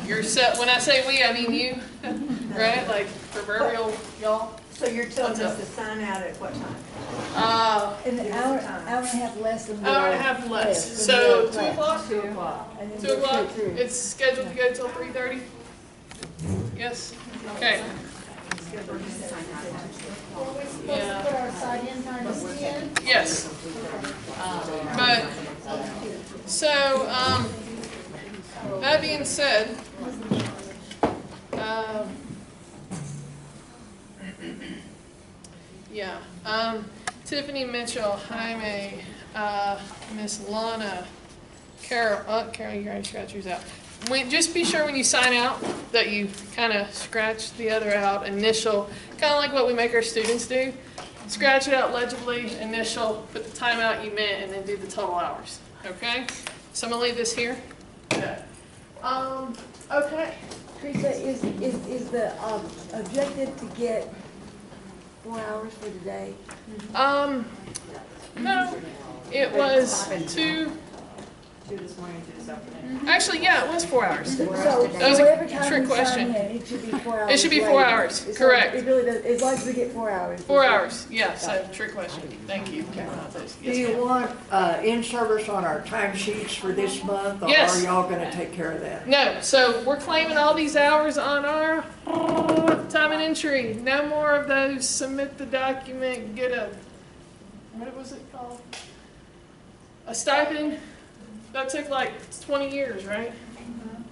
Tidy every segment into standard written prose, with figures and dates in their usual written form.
You're set. When I say we, I mean you, right? Like proverbial y'all. So you're telling us to sign out at what time? An hour and a half less than Hour and a half less. So 2 o'clock. 2 o'clock. 2 o'clock. It's scheduled to go till 3:30. Yes. Okay. Yeah. Put our sign-in time as 10. Yes. But so that being said, yeah. Tiffany Mitchell, Jaime, Miss Lana, Carol. Carol, you already scratched yours out. Just be sure when you sign out that you kind of scratch the other out, initial, kind of like what we make our students do. Scratch it out legibly, initial, put the time out you meant, and then do the total hours. Okay? So I'm going to leave this here. Okay. Okay. Teresa, is the objective to get 4 hours for today? No. It was 2. 2 this morning, 2 this afternoon. Actually, yeah, it was 4 hours. So That was whatever a time trick we question. sign in, it should be 4 hours. It should be 4 later. hours, So correct. It really does, as long as we get 4 hours. 4 hours, yeah, so trick question. Thank you. Do Yes, you ma'am. want in-service on our timesheets for this month, or Yes. are y'all gonna take care of that? No, so we're claiming all these hours on our time and entry. No more of those submit the document, get a, what was it called? A stipend? That took like 20 years, right?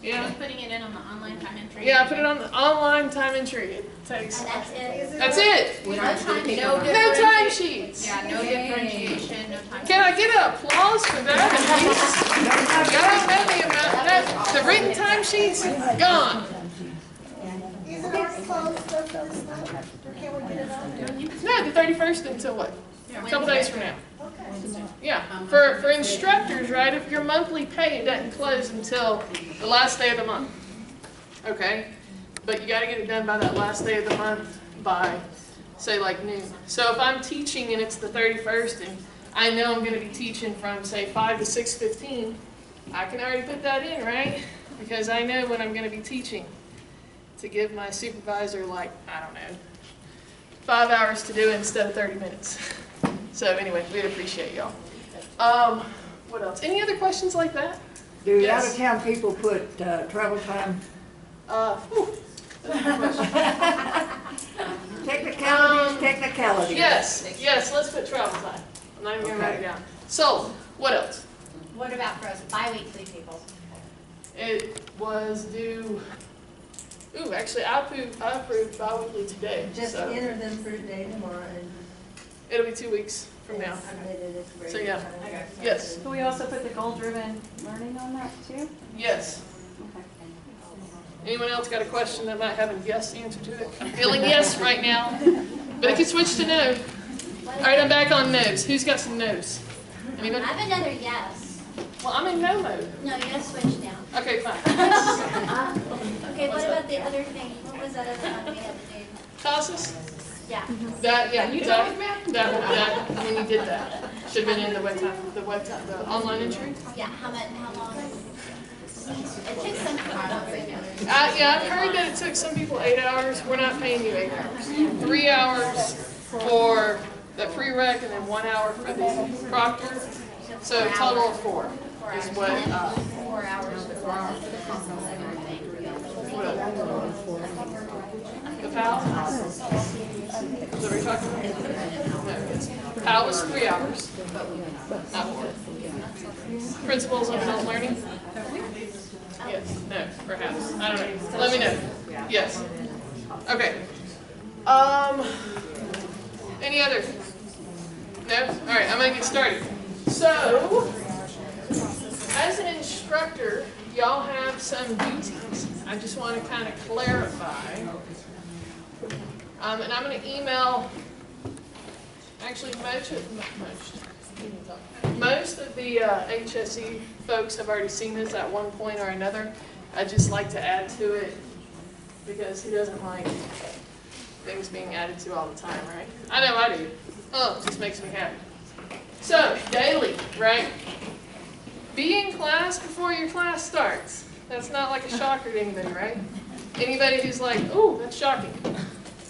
Yeah. And putting it in on the online time entry. Yeah, put it on the online time entry. It takes, And that's it. that's it. No time, no No differentiation. time sheets. Yeah, no differentiation, no time. Can I get an applause for that at least? Y'all don't know the amount, that, the written time sheets, gone. Is it already closed up this month, or can we get it on there? No, the 31st until what? A couple days from now. Okay. Yeah, for instructors, right, if your monthly pay, it doesn't close until the last day of the month. Okay? But you gotta get it done by that last day of the month by, say, like noon. So if I'm teaching and it's the 31st and I know I'm gonna be teaching from, say, 5 to 6:15, I can already put that in, right? Because I know when I'm gonna be teaching to give my supervisor, like, I don't know, 5 hours to do it instead of 30 minutes. So anyway, we'd appreciate y'all. What else? Any other questions like that? Do Yes. out-of-town people put travel time? Whew, that's a good question. Technicalities. Yes, let's put travel time. I'm not even gonna write it down. So, what else? What about for us bi-weekly people? It was due, actually, I approved bi-weekly today. Just So enter them for today, tomorrow, and. it'll be 2 weeks from now. So, yeah. Okay. Yes, Can we also put the goal-driven learning on that too? yes. Okay. Anyone else got a question that might have a yes answer to it? I'm feeling yes right now, but it can switch to no. All right, I'm back on no's. Who's got some no's? I Anybody? have another yes. Well, I'm in no mode. No, you gotta switch now. Okay, fine. Okay, what about the other thing? What was that other one we had to do? Tassus? Yeah. That, yeah, that, when you did that, should have been in the online entry. Yeah, how long? It took some time. Yeah, I've heard that it took some people 8 hours. We're not paying you 8 hours. 3 hours for the prereq and then 1 hour for the proctor. So a total of 4 is what, 4 hours for the conference and everything. the PAL? Is that what you're talking about? No, it's, PAL was 3 hours, not 4. Principles of adult learning? Yes, no, perhaps, I don't know. Let me know. Yes. Okay. Any other? No? All right, I'm gonna get started. So, as an instructor, y'all have some duties. I just want to kind of clarify. And I'm going to email, actually most of the HSE folks have already seen this at one point or another. I'd just like to add to it because who doesn't like things being added to all the time, right? I know I do. Oh, it just makes me happy. So, daily, right? Be in class before your class starts. That's not like a shocker to anybody, right? Anybody who's like, ooh, that's shocking.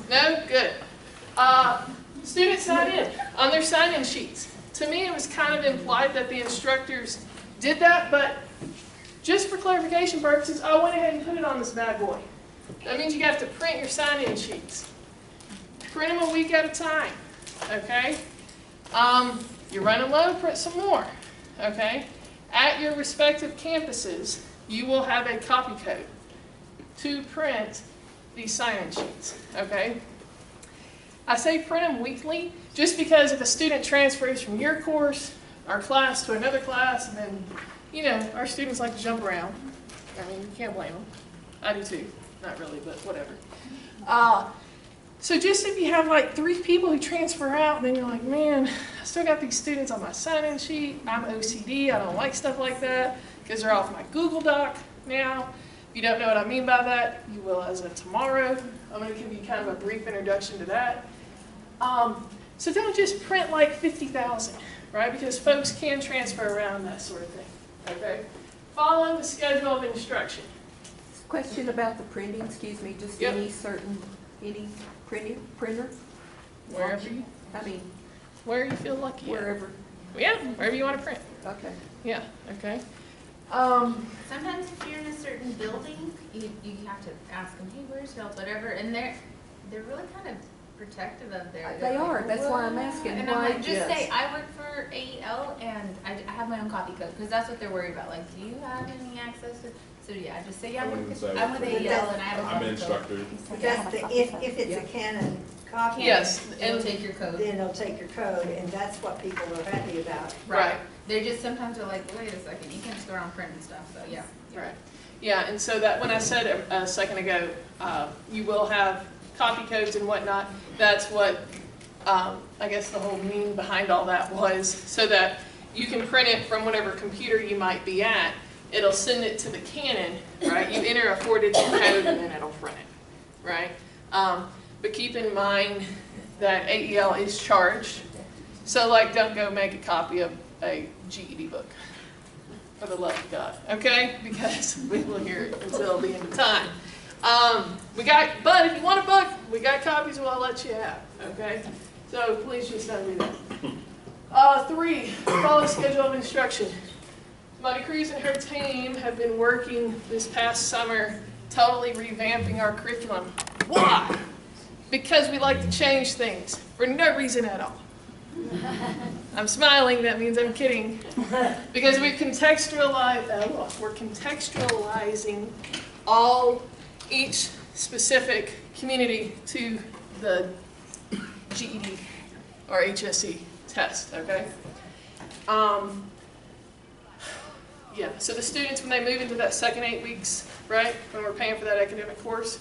No? Good. Students sign in on their sign-in sheets. To me, it was kind of implied that the instructors did that, but just for clarification purposes, I went ahead and put it on this bad boy. That means you have to print your sign-in sheets. Print them a week at a time, okay? You're running low, print some more, okay? At your respective campuses, you will have a copy code to print these sign-in sheets, okay? I say print them weekly just because if a student transfers from your course or class to another class, and then, you know, our students like to jump around. I mean, you can't blame them. I do too. Not really, but whatever. So just if you have like 3 people who transfer out, and then you're like, man, I still got these students on my sign-in sheet. I'm OCD. I don't like stuff like that because they're off my Google Doc now. If you don't know what I mean by that, you will as of tomorrow. I'm going to give you kind of a brief introduction to that. So don't just print like 50,000, right? Because folks can transfer around that sort of thing, okay? Follow the schedule of instruction. Question about the printing, excuse me, just Yep. any printer? Wherever you, I mean, where you feel lucky. at. wherever, Yeah, wherever you want to print. okay. Yeah, okay. Sometimes if you're in a certain building, you have to ask them, hey, where's y'all's, whatever, and they're really kind of protective of their. They are, that's why I'm asking. And I'm why, like, just yes. say, I work for AEL and I have my own copy code, because that's what they're worried about, like, do you have any access to, so yeah, just say, yeah, I'm with AEL and I have a copy I'm code. an instructor. But that's if it's a Canon copy. Yes, It'll and take your code. Then it'll take your code, and that's what people are happy about. right, They're just, sometimes they're like, wait a second, you can't just go around printing stuff, so yeah. right. Yeah, and so that when I said a second ago, you will have copy codes and whatnot. That's what I guess the whole meaning behind all that was, so that you can print it from whatever computer you might be at. It'll send it to the Canon, right? You enter a 4-digit code and then it'll print it, right? But keep in mind that AEL is charged. So like, don't go make a copy of a GED book, for the love of God, okay? Because we will hear it until the end of time. But if you want a book, we got copies we'll let you have, okay? So please just don't do that. 3, follow schedule of instruction. Monty Cruz and her team have been working this past summer, totally revamping our curriculum. Why? Because we like to change things for no reason at all. I'm smiling, that means I'm kidding. Because we're contextualizing each specific community to the GED or HSE test, okay? Yeah, so the students, when they move into that second 8 weeks, right, when we're paying for that academic course,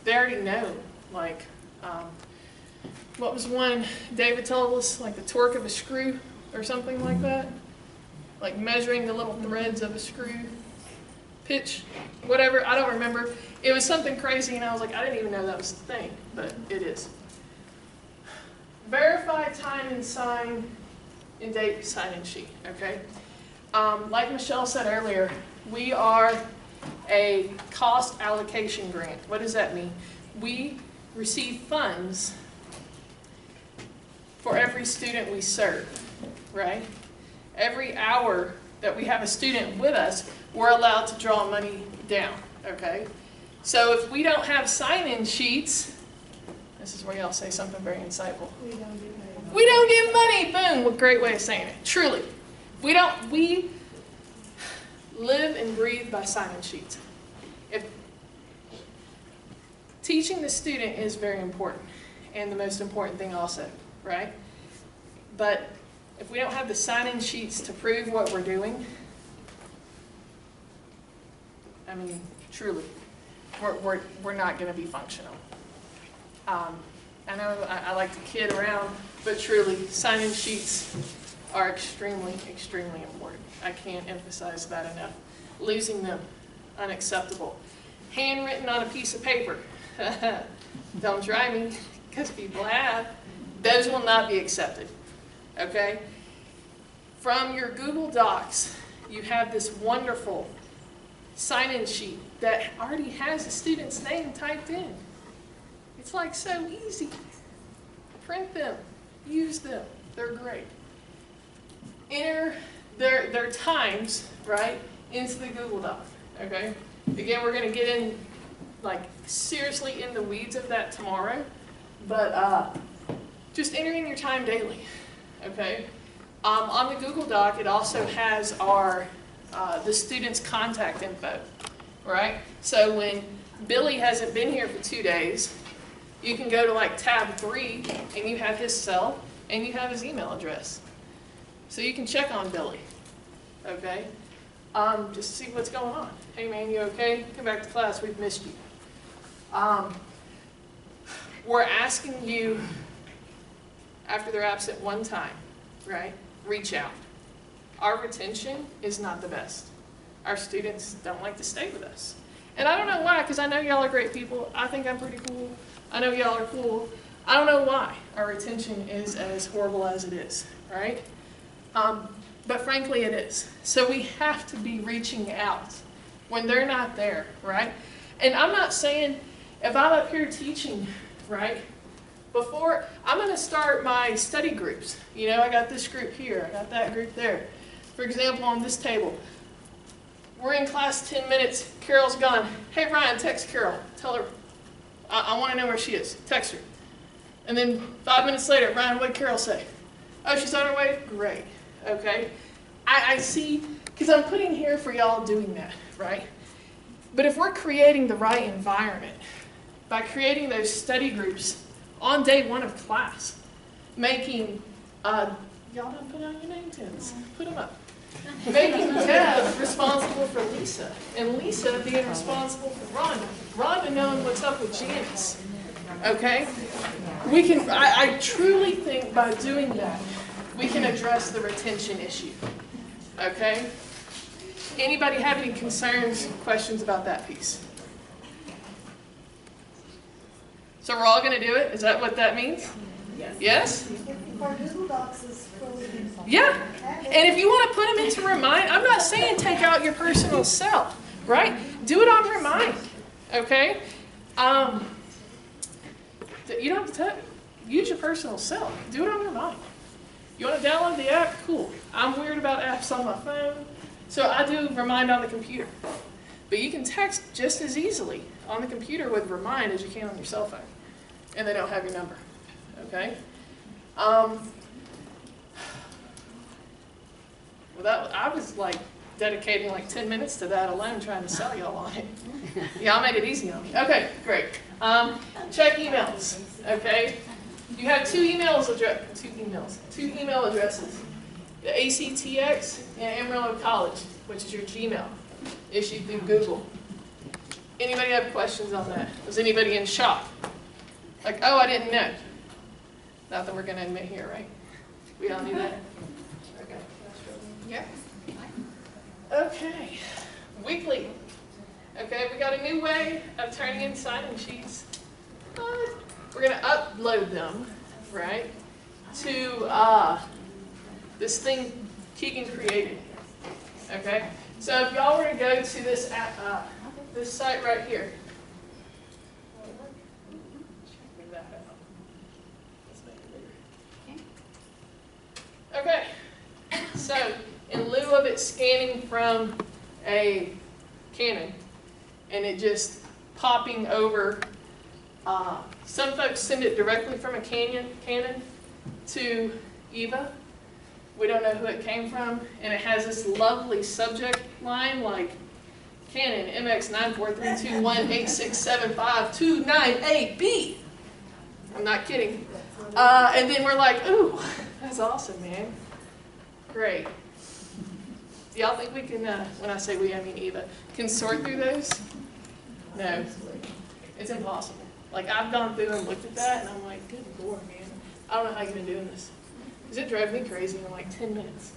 they already know, like, what was one David told us, like the torque of a screw or something like that? Like measuring the little threads of a screw pitch, whatever, I don't remember. It was something crazy and I was like, I didn't even know that was the thing, but it is. Verify time and sign and date sign-in sheet, okay? Like Michelle said earlier, we are a cost allocation grant. What does that mean? We receive funds for every student we serve, right? Every hour that we have a student with us, we're allowed to draw money down, okay? So if we don't have sign-in sheets, this is where y'all say something very insightful. We don't get money. Boom, what a great way of saying it. Truly. We live and breathe by sign-in sheets. Teaching the student is very important, and the most important thing also, right? But if we don't have the sign-in sheets to prove what we're doing, I mean, truly, we're not going to be functional. I know I like to kid around, but truly, sign-in sheets are extremely, extremely important. I can't emphasize that enough. Losing them, unacceptable. Handwritten on a piece of paper. Don't try me, because people have. Those will not be accepted, okay? From your Google Docs, you have this wonderful sign-in sheet that already has a student's name typed in. It's like so easy. Print them, use them, they're great. Enter their times, right, into the Google Doc, okay? Again, we're gonna get in, like, seriously in the weeds of that tomorrow, but just enter in your time daily, okay? On the Google Doc, it also has the student's contact info, right? So when Billy hasn't been here for 2 days, you can go to like tab 3 and you have his cell and you have his email address. So you can check on Billy, okay? Just to see what's going on. Hey man, you okay? Come back to class, we've missed you. We're asking you, after they're absent one time, right, reach out. Our retention is not the best. Our students don't like to stay with us. And I don't know why, because I know y'all are great people. I think I'm pretty cool. I know y'all are cool. I don't know why our retention is as horrible as it is, right? But frankly, it is. So we have to be reaching out when they're not there, right? And I'm not saying, if I'm up here teaching, right, before, I'm going to start my study groups. You know, I got this group here, I got that group there. For example, on this table, we're in class 10 minutes, Carol's gone. Hey Ryan, text Carol, tell her, I want to know where she is, text her. And then 5 minutes later, Ryan, what did Carol say? Oh, she's on her way? Great, okay. I see, because I'm putting here for y'all doing that, right? But if we're creating the right environment, by creating those study groups on day 1 of class, making, y'all don't put out your name tags, put them up. Making Deb responsible for Lisa, and Lisa being responsible for Rhonda. Rhonda knowing what's up with Janice, okay? We can, I truly think by doing that, we can address the retention issue, okay? Anybody have any concerns, questions about that piece? So we're all going to do it? Is that what that means? Yes? Our Google Docs is fully. Yeah. And if you want to put them into Remind, I'm not saying take out your personal cell, right? Do it on Remind, okay? You don't have to use your personal cell. Do it on Remind. You want to download the app? Cool. I'm weird about apps on my phone, so I do Remind on the computer. But you can text just as easily on the computer with Remind as you can on your cell phone, and they don't have your number, okay? Well, I was like dedicating like 10 minutes to that alone trying to sell y'all on it. Y'all made it easy on me. Okay, great. Check emails, okay? You have two email addresses. The ACTX and Amarillo College, which is your Gmail, issued through Google. Anybody have questions on that? Was anybody in shock? Like, oh, I didn't know. Not that we're going to admit here, right? We all knew that? Okay. Yep. Okay. Weekly. Okay, we got a new way of turning in sign-in sheets. We're going to upload them, right, to this thing Keegan created. Okay? So if y'all were to go to this this site right here. Okay, so in lieu of it scanning from a Canon and it just popping over, some folks send it directly from a Canon to Eva. We don't know who it came from, and it has this lovely subject line like Canon MX94321867529AB. I'm not kidding. And then we're like, ooh, that's awesome, man. Great. Do y'all think we can, when I say we, I mean Eva, can sort through those? No. It's impossible. Like, I've gone through and looked at that, and I'm like, good Lord, man. I don't know how you've been doing this. Because it drove me crazy in like 10 minutes.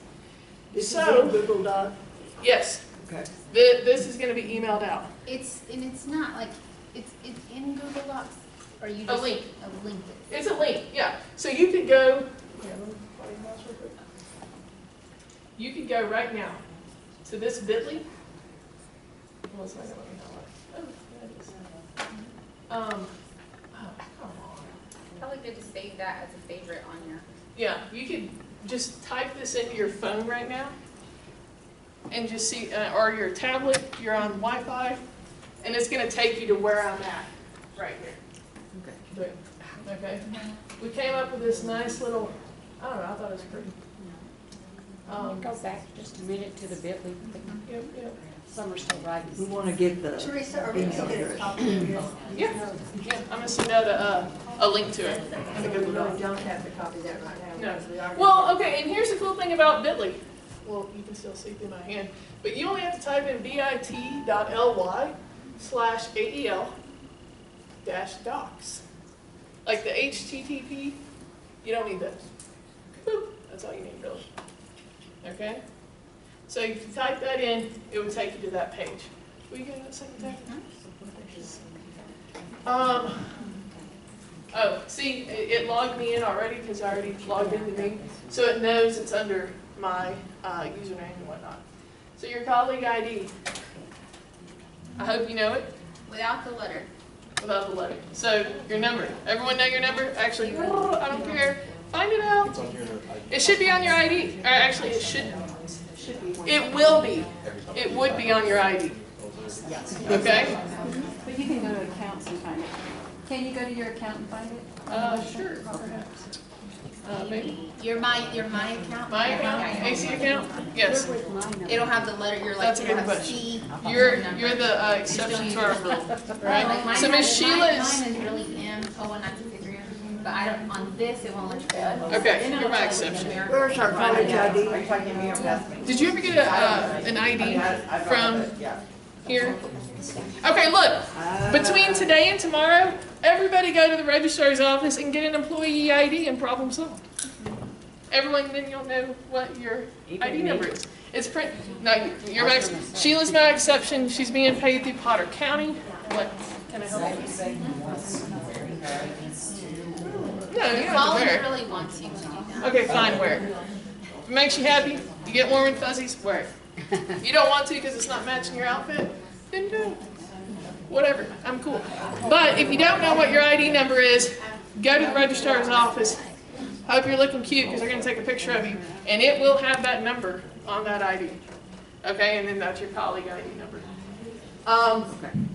This is in Google Doc? Yes. Okay. This is going to be emailed out. It's not like, it's in Google Docs, or you A just. link. A link. It's a link, yeah. So you could go, you could go right now to this bit.ly, One second, let me highlight. Oh, there it is. Oh, come on. Probably good to save that as a favorite on your. Yeah, you could just type this into your phone right now and just see, or your tablet, you're on Wi-Fi, and it's going to take you to where I'm at right here. Okay. We came up with this nice little, I don't know, I thought it was pretty. Go back just a minute to the bit.ly thing. Yep. Some are still writing. We want to get the Teresa, are we email gonna get a address. copy of yours? Yeah, I'm going to send out a link to it. We really don't have to copy that right now. No. because we are- Well, okay, and here's the cool thing about Bitly. Well, you can still see through my hand, but you only have to type in bit.ly/AEL-docs. Like the HTTP, you don't need those. Boop, that's all you need, really. Okay? So if you type that in, it would take you to that page. Will you go to that second tab? Oh, see, it logged me in already because I already logged into me. So it knows it's under my username and whatnot. So your colleague ID, I hope you know it Without the letter. without the letter. So your number, everyone know your number? Actually, I don't care. Find it out. It should be on your ID. Or actually, it should be. It will be. It would be on your ID. Okay? But you can go to accounts and find it. Can you go to your account and find it? Sure, perhaps. Maybe. Your my account. My account? AC account? Yes. It'll have the letter. You're like That's a it'll good have question. C. You're the exception to our rule, Like right? mine So Miss has- Sheila mine is, is really M. Oh, and I can figure it. But I don't. On this, it won't let you go. okay, you're my exception. Where's our college ID? Are you talking to me or past me? Did you ever get an ID from Yeah. here? Okay, look, between today and tomorrow, everybody go to the registrar's office and get an employee ID and problem solved. Everyone, then you'll know what your ID number is. It's print, no, you're my, Sheila's my exception. She's being paid through Potter County. What, can I help you? No, you don't have to College wear it. really wants you to do that. Okay, fine, wear it. If it makes you happy, you get warm and fuzzies, wear it. You don't want to because it's not matching your outfit, then don't. Whatever, I'm cool. But if you don't know what your ID number is, go to the registrar's office. Hope you're looking cute because they're going to take a picture of you. And it will have that number on that ID. Okay, and then that's your colleague ID number.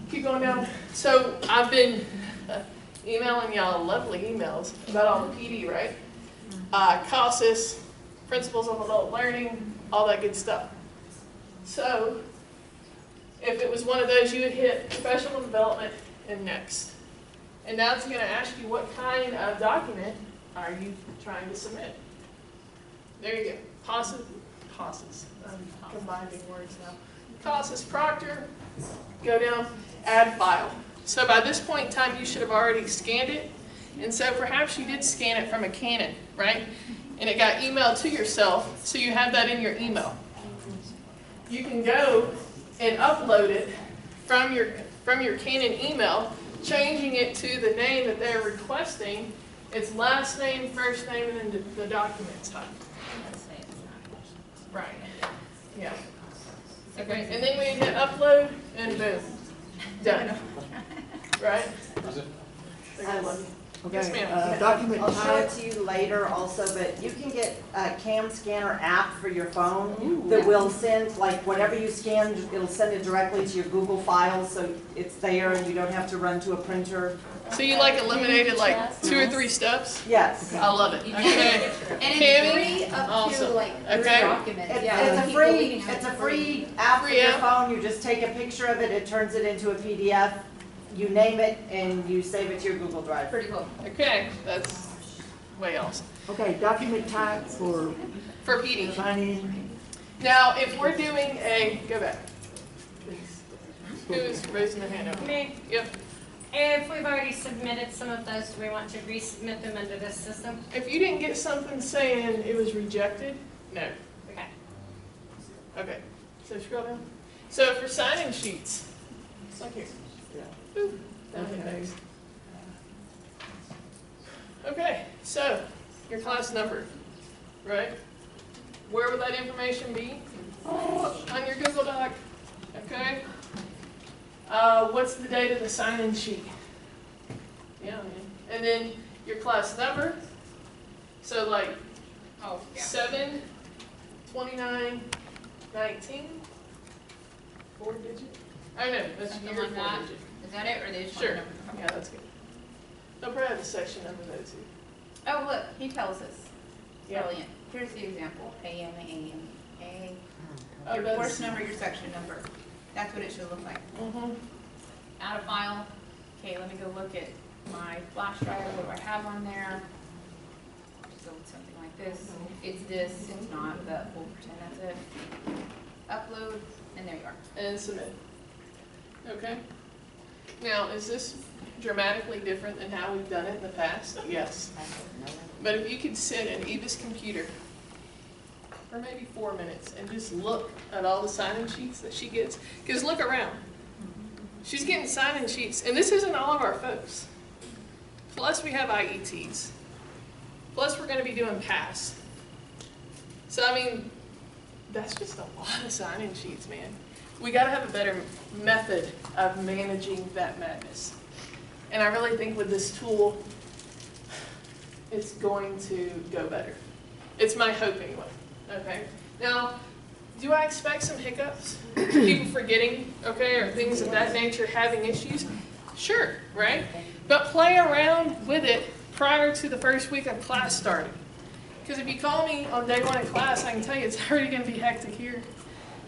Keep going down. So I've been emailing y'all lovely emails about all the PD, right? CASAS, Principles of Adult Learning, all that good stuff. So if it was one of those, you would hit Professional Development and Next. And now it's going to ask you what kind of document are you trying to submit. There you go. CASAS. I'm combining words now. CASAS Proctor. Go down, add file. So by this point in time, you should have already scanned it. And so perhaps you did scan it from a Canon, right? And it got emailed to yourself, so you have that in your email. You can go and upload it from your Canon email, changing it to the name that they're requesting. It's last name, first name, and then the document type. Right. Yeah. Okay, and then we hit upload, and boom. Done. Right? Yes, ma'am. Document I'll show it type. to you later also, but you can get a cam scanner app for your phone that will send, like, whatever you scan, it'll send it directly to your Google files, so it's there and you don't have to run to a printer. So you like eliminated like 2 or 3 steps? Yes. I love it. Okay. And Tammy? it's free up to Awesome. like 3 Okay. documents. It's Yeah. it's a free app for Free your app? phone, you just take a picture of it, it turns it into a PDF, you name it, and you save it to your Google Drive. Pretty cool. Okay, that's way awesome. Okay, document type for For PD. signing. Now, if we're doing a, go back. Please. Who's raising their hand over? Me. Yep. If we've already submitted some of those, do we want to resubmit them under this system? If you didn't get something saying it was rejected, no. Okay. Okay, so scroll down. So for sign-in sheets, it's like here. Boop, down to next. Okay, so your class number, right? Where would that information be? On your Google Doc, okay? What's the date of the sign-in sheet? Yeah, man. And then your class number. So like Oh, yeah. 7/29/19. 4-digit? Oh no, that's Something your like that. 4-digit. Is that it, or they just want Sure. the number? Yeah, that's good. They'll probably have the section number though too. Oh, look, he tells us. Yeah. Brilliant. Here's the example. AM, AM, A. Oh, Your that's- course number, your section number. That's what it should look like. Add a file. Okay, let me go look at my flash drive. What do I have on there? So it's something like this. It's this, it's not, but we'll pretend that's it. Upload, and there you are. And submit. Okay. Now, is this dramatically different than how we've done it in the past? Yes. But if you could sit at Eva's computer for maybe 4 minutes and just look at all the sign-in sheets that she gets, because look around. She's getting sign-in sheets, and this isn't all of our folks. Plus we have IETs. Plus we're going to be doing PASS. So I mean, that's just a lot of sign-in sheets, man. We got to have a better method of managing that madness. And I really think with this tool, it's going to go better. It's my hope anyway. Okay. Now, do I expect some hiccups? People forgetting, okay, or things of that nature, having issues? Sure, right? But play around with it prior to the first week of class starting. Because if you call me on day 1 of class, I can tell you it's already going to be hectic here.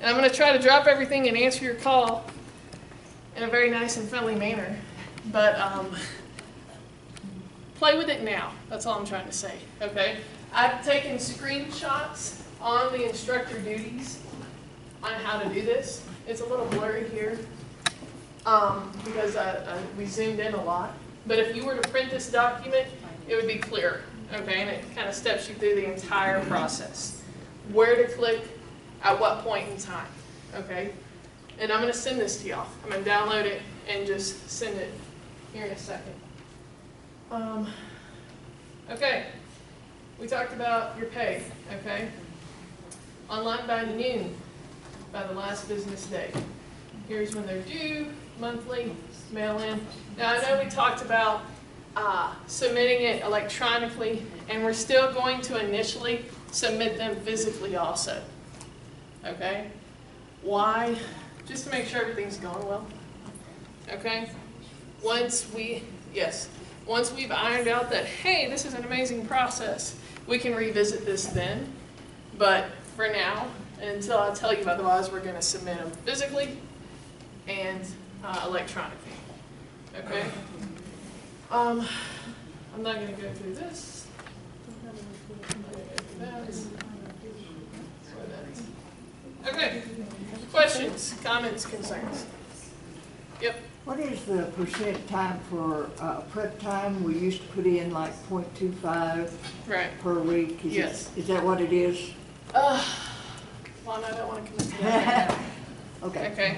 And I'm going to try to drop everything and answer your call in a very nice and friendly manner. But play with it now. That's all I'm trying to say, okay? I've taken screenshots on the instructor duties on how to do this. It's a little blurry here because we zoomed in a lot. But if you were to print this document, it would be clearer, okay? And it kind of steps you through the entire process. Where to click, at what point in time, okay? And I'm going to send this to y'all. I'm going to download it and just send it here in a second. Okay, we talked about your pay, okay? Online by noon, by the last business day. Here's when they're due, monthly, mail in. Now I know we talked about submitting it electronically, and we're still going to initially submit them physically also, okay? Why? Just to make sure everything's going well, okay? Once we've ironed out that, hey, this is an amazing process, we can revisit this then. But for now, until I tell you otherwise, we're going to submit them physically and electronically. Okay? I'm not going to go through this. Okay. Questions, comments, concerns? Yep. What is the percent time for prep time? We used to put in like 0.25 Right. per week. Yes. Is that what it is? Well, I don't want to commit to that. Okay. Okay.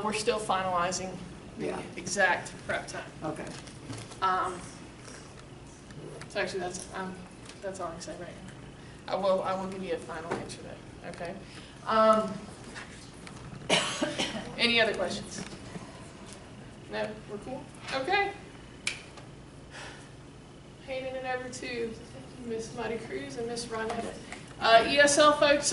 We're still finalizing the exact prep time. Okay. So actually, that's all I can say right now. I will give you a final answer though. Okay. Any other questions? No, we're cool. Okay. Handing it over to Miss Mighty Cruz and Miss Ronetta. ESL folks.